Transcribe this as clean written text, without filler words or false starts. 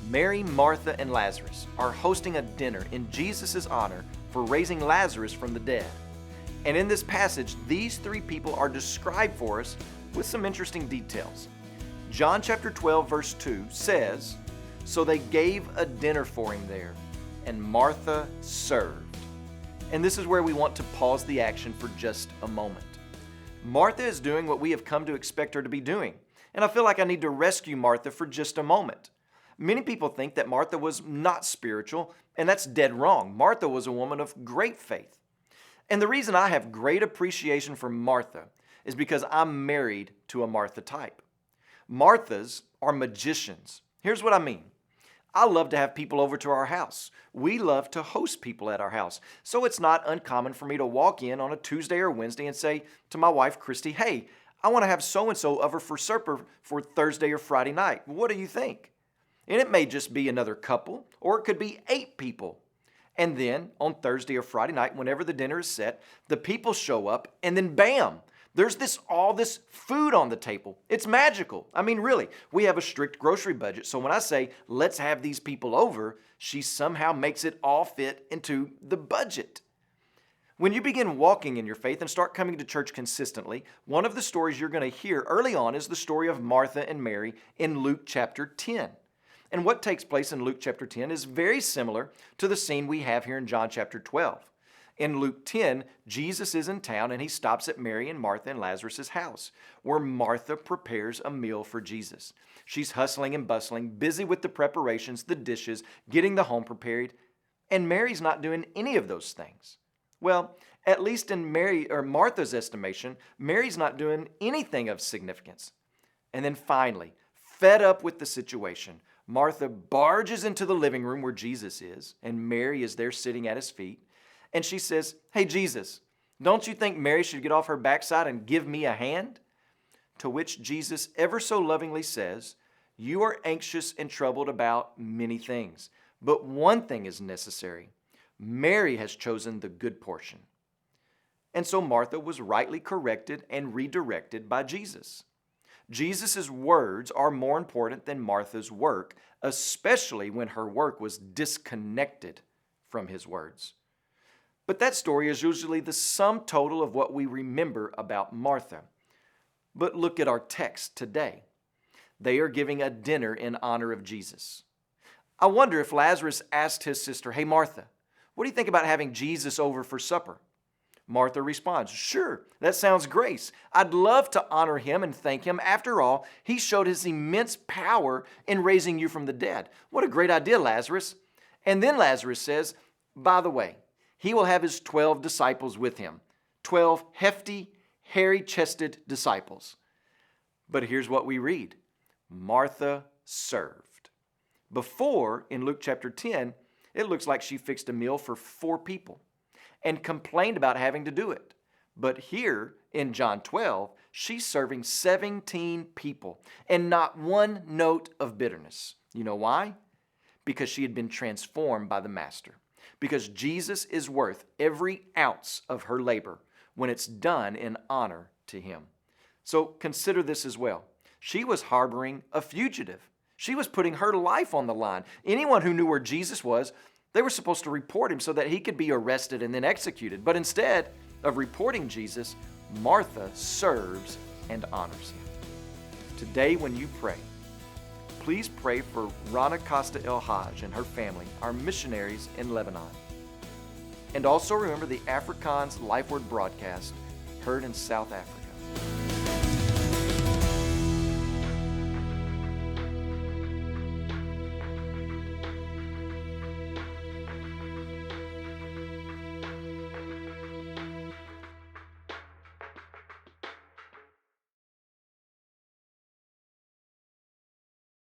Mary, Martha, and Lazarus are hosting a dinner in Jesus' honor for raising Lazarus from the dead. And in this passage, these three people are described for us with some interesting details. John chapter 12, verse 2 says, "So they gave a dinner for him there, and Martha served." And this is where we want to pause the action for just a moment. Martha is doing what we have come to expect her to be doing, and I feel like I need to rescue Martha for just a moment. Many people think that Martha was not spiritual, and that's dead wrong. Martha was a woman of great faith. And the reason I have great appreciation for Martha is because I'm married to a Martha type. Marthas are magicians. Here's what I mean. I love to have people over to our house. We love to host people at our house. So it's not uncommon for me to walk in on a Tuesday or Wednesday and say to my wife, Christy, "Hey, I want to have so-and-so over for supper for Thursday or Friday night. What do you think?" And it may just be another couple, or it could be 8 people. And then on Thursday or Friday night, whenever the dinner is set, the people show up, and then bam, there's all this food on the table. It's magical. I mean, really, we have a strict grocery budget. So when I say, let's have these people over, she somehow makes it all fit into the budget. When you begin walking in your faith and start coming to church consistently, one of the stories you're going to hear early on is the story of Martha and Mary in Luke chapter 10. And what takes place in Luke chapter 10 is very similar to the scene we have here in John chapter 12. In Luke 10, Jesus is in town and he stops at Mary and Martha and Lazarus' house, where Martha prepares a meal for Jesus. She's hustling and bustling, busy with the preparations, the dishes, getting the home prepared, and Mary's not doing any of those things. Well, at least in Martha's estimation, Mary's not doing anything of significance. And then finally, fed up with the situation, Martha barges into the living room where Jesus is, and Mary is there sitting at his feet. And she says, "Hey, Jesus, don't you think Mary should get off her backside and give me a hand?" To which Jesus ever so lovingly says, "You are anxious and troubled about many things, but one thing is necessary. Mary has chosen the good portion." And so Martha was rightly corrected and redirected by Jesus. Jesus' words are more important than Martha's work, especially when her work was disconnected from his words. But that story is usually the sum total of what we remember about Martha. But look at our text today. They are giving a dinner in honor of Jesus. I wonder if Lazarus asked his sister, "Hey Martha, what do you think about having Jesus over for supper?" Martha responds, "Sure, that sounds great. I'd love to honor him and thank him. After all, he showed his immense power in raising you from the dead. What a great idea, Lazarus." And then Lazarus says, "By the way, he will have his 12 disciples with him. 12 hefty, hairy-chested disciples." But here's what we read. Martha served. Before, in Luke chapter 10, it looks like she fixed a meal for 4 people and complained about having to do it. But here in John 12, she's serving 17 people and not one note of bitterness. You know why? Because she had been transformed by the Master. Because Jesus is worth every ounce of her labor when it's done in honor to him. So consider this as well. She was harboring a fugitive. She was putting her life on the line. Anyone who knew where Jesus was, they were supposed to report him so that he could be arrested and then executed. But instead of reporting Jesus, Martha serves and honors him. Today when you pray, please pray for Rana Costa El Haj and her family, our missionaries in Lebanon. And also remember the Afrikaans Life Word broadcast heard in South Africa.